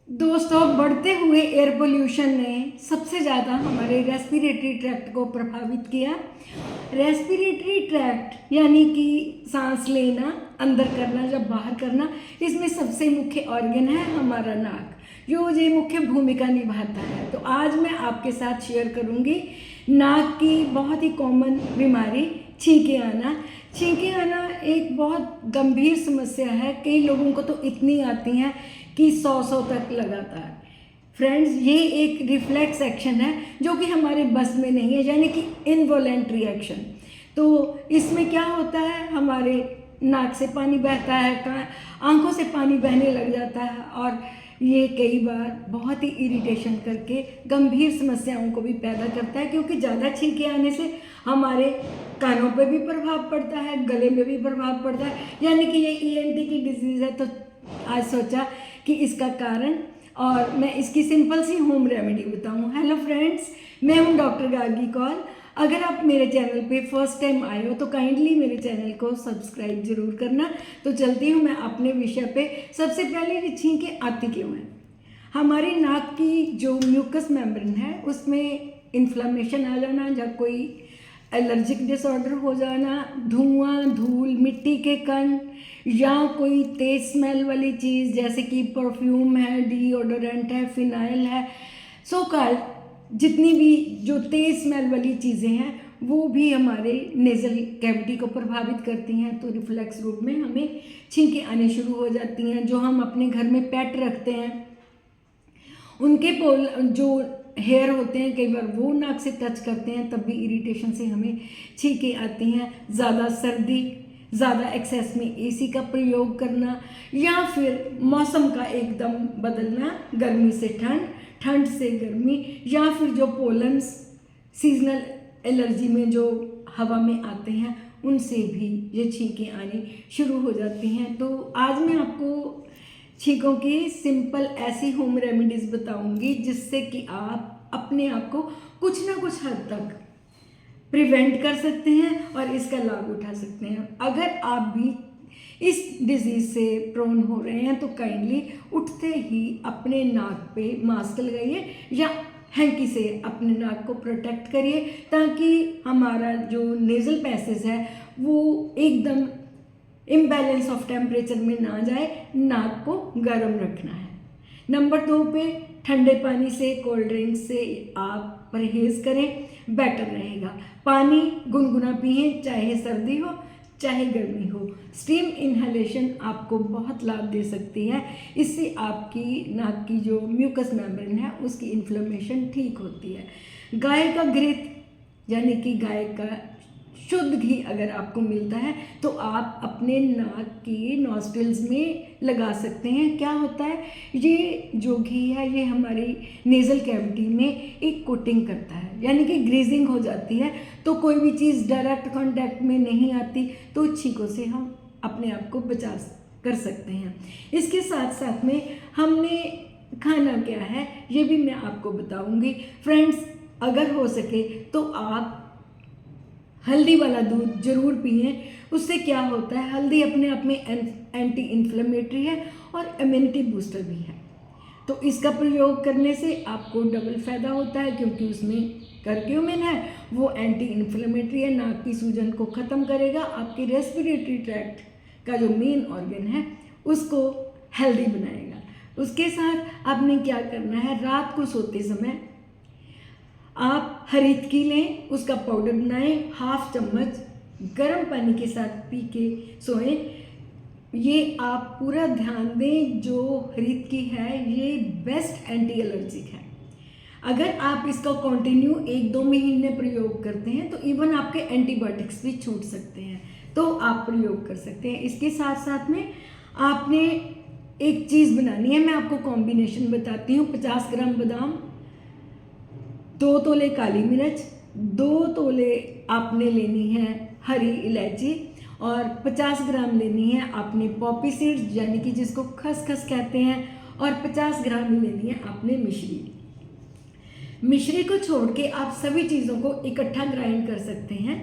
दोस्तों, बढ़ते हुए एयर पोल्यूशन ने सबसे ज़्यादा हमारे रेस्पिरेटरी ट्रैक्ट को प्रभावित किया। रेस्पिरेटरी ट्रैक्ट यानी कि सांस लेना, अंदर करना या बाहर करना, इसमें सबसे मुख्य ऑर्गन है हमारा नाक, जो ये मुख्य भूमिका निभाता है। तो आज मैं आपके साथ शेयर करूंगी नाक की बहुत ही कॉमन बीमारी, छींके आना। छींके आना एक बहुत गंभीर समस्या है। कई लोगों को तो इतनी आती हैं कि 100 तक लगातार। फ्रेंड्स, ये एक रिफ्लेक्स एक्शन है जो कि हमारे बस में नहीं है, यानी कि इनवॉलेंट्री एक्शन। तो इसमें क्या होता है, हमारे नाक से पानी बहता है, आंखों से पानी बहने लग जाता है, और ये कई बार बहुत ही इरिटेशन करके गंभीर समस्याओं को भी पैदा करता है, क्योंकि ज़्यादा छींके आने से हमारे कानों पे भी प्रभाव पड़ता है, गले में भी प्रभाव पड़ता है, यानी कि ये ईएनटी की डिजीज़ है। तो आज सोचा कि इसका कारण और मैं इसकी सिंपल सी होम रेमेडी बताऊं। हेलो फ्रेंड्स, मैं हूं डॉक्टर गार्गी कौल। अगर आप मेरे चैनल पे फर्स्ट टाइम आए हो तो काइंडली मेरे चैनल को सब्सक्राइब जरूर करना। तो चलती हूँ मैं अपने विषय पे। सबसे पहले ये छींके आती क्यों है। हमारी नाक की जो म्यूकस मेम्ब्रेन है उसमें इन्फ्लामेशन आ जाना, या कोई एलर्जिक डिसऑर्डर हो जाना, धुआं, धूल, मिट्टी के कण, या कोई तेज स्मेल वाली चीज़ जैसे कि परफ्यूम है, डिओडोरेंट है, फिनाइल है, सो कॉल्ड जितनी भी जो तेज स्मेल वाली चीज़ें हैं वो भी हमारे नेज़ल कैविटी को प्रभावित करती हैं। तो रिफ्लेक्स रूप में हमें छींकें आनी शुरू हो जाती हैं। जो हम अपने घर में पेट रखते हैं उनके जो हेयर होते हैं, कई बार वो नाक से टच करते हैं, तब भी इरिटेशन से हमें छींकें आती हैं। ज़्यादा सर्दी, ज़्यादा एक्सेस में एसी का प्रयोग करना, या फिर मौसम का एकदम बदलना, गर्मी से ठंड, ठंड से गर्मी, या फिर जो पोलन्स सीजनल एलर्जी में जो हवा में आते हैं उनसे भी ये छींकें आनी शुरू हो जाती हैं। तो आज मैं आपको छींकों की सिंपल ऐसी होम रेमेडीज़ बताऊंगी जिससे कि आप अपने आप को कुछ ना कुछ हद तक प्रिवेंट कर सकते हैं और इसका लाभ उठा सकते हैं। अगर आप भी इस डिजीज़ से प्रोन हो रहे हैं तो काइंडली उठते ही अपने नाक पे मास्क लगाइए या हैंकी से अपने नाक को प्रोटेक्ट करिए, ताकि हमारा जो नेज़ल पैसेज है वो एकदम इम्बैलेंस ऑफ टेम्परेचर में ना जाए। नाक को गर्म रखना है। नंबर 2 पे ठंडे पानी से, कोल्ड ड्रिंक से आप परहेज़ करें, बेटर रहेगा। पानी गुनगुना पिए, चाहे सर्दी हो चाहे गर्मी हो। स्टीम इन्हेलेशन आपको बहुत लाभ दे सकती है। इससे आपकी नाक की जो म्यूकस मेम्ब्रेन है उसकी इन्फ्लेमेशन ठीक होती है। गाय का घृत यानी कि गाय का शुद्ध घी अगर आपको मिलता है तो आप अपने नाक की नॉस्ट्रिल्स में लगा सकते हैं। क्या होता है, ये जो घी है ये हमारी नेज़ल कैविटी में एक कोटिंग करता है, यानी कि ग्रीजिंग हो जाती है। तो कोई भी चीज़ डायरेक्ट कांटेक्ट में नहीं आती, तो छींकों से हम अपने आप को बचा कर सकते हैं। इसके साथ साथ में हमने खाना क्या है ये भी मैं आपको बताऊंगी। फ्रेंड्स, अगर हो सके तो आप हल्दी वाला दूध जरूर पिए। उससे क्या होता है, हल्दी अपने आप में एंटी इन्फ्लेमेटरी है और इम्यूनिटी बूस्टर भी है। तो इसका प्रयोग करने से आपको डबल फायदा होता है, क्योंकि उसमें करक्यूमिन है, वो एंटी इन्फ्लेमेटरी है, नाक की सूजन को ख़त्म करेगा, आपके रेस्पिरेटरी ट्रैक्ट का जो मेन ऑर्गन है उसको हेल्दी बनाएगा। उसके साथ आपने क्या करना है, रात को सोते समय आप हरीतकी लें, उसका पाउडर बनाएं, हाफ चम्मच गर्म पानी के साथ पी के सोएं। ये आप पूरा ध्यान दें, जो हरीतकी है ये बेस्ट एंटी एलर्जिक है। अगर आप इसका कंटिन्यू 1-2 महीने प्रयोग करते हैं तो इवन आपके एंटीबायोटिक्स भी छूट सकते हैं, तो आप प्रयोग कर सकते हैं। इसके साथ साथ में आपने एक चीज़ बनानी है, मैं आपको कॉम्बिनेशन बताती हूँ। 50 ग्राम बादाम, 2 तोले काली मिर्च, 2 तोले आपने लेनी है हरी इलायची, और 50 ग्राम लेनी है आपने पॉपी सीड्स यानी कि जिसको खसखस कहते हैं, और 50 ग्राम ही लेनी है आपने मिश्री। मिश्री को छोड़ के आप सभी चीज़ों को इकट्ठा ग्राइंड कर सकते हैं,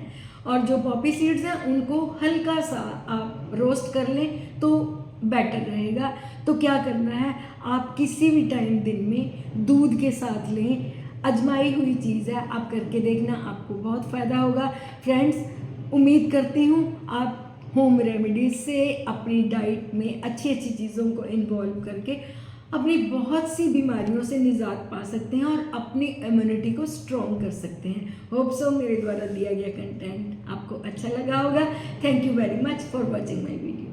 और जो पॉपी सीड्स हैं उनको हल्का सा आप रोस्ट कर लें तो बेटर रहेगा। तो क्या करना है, आप किसी भी टाइम दिन में दूध के साथ लें। आजमाई हुई चीज़ है, आप करके देखना, आपको बहुत फ़ायदा होगा। फ्रेंड्स, उम्मीद करती हूँ आप होम रेमेडीज़ से अपनी डाइट में अच्छी अच्छी चीज़ों को इन्वॉल्व करके अपनी बहुत सी बीमारियों से निजात पा सकते हैं और अपनी इम्यूनिटी को स्ट्रॉन्ग कर सकते हैं। होप सो मेरे द्वारा दिया गया कंटेंट आपको अच्छा लगा होगा। Thank you very much for watching my video.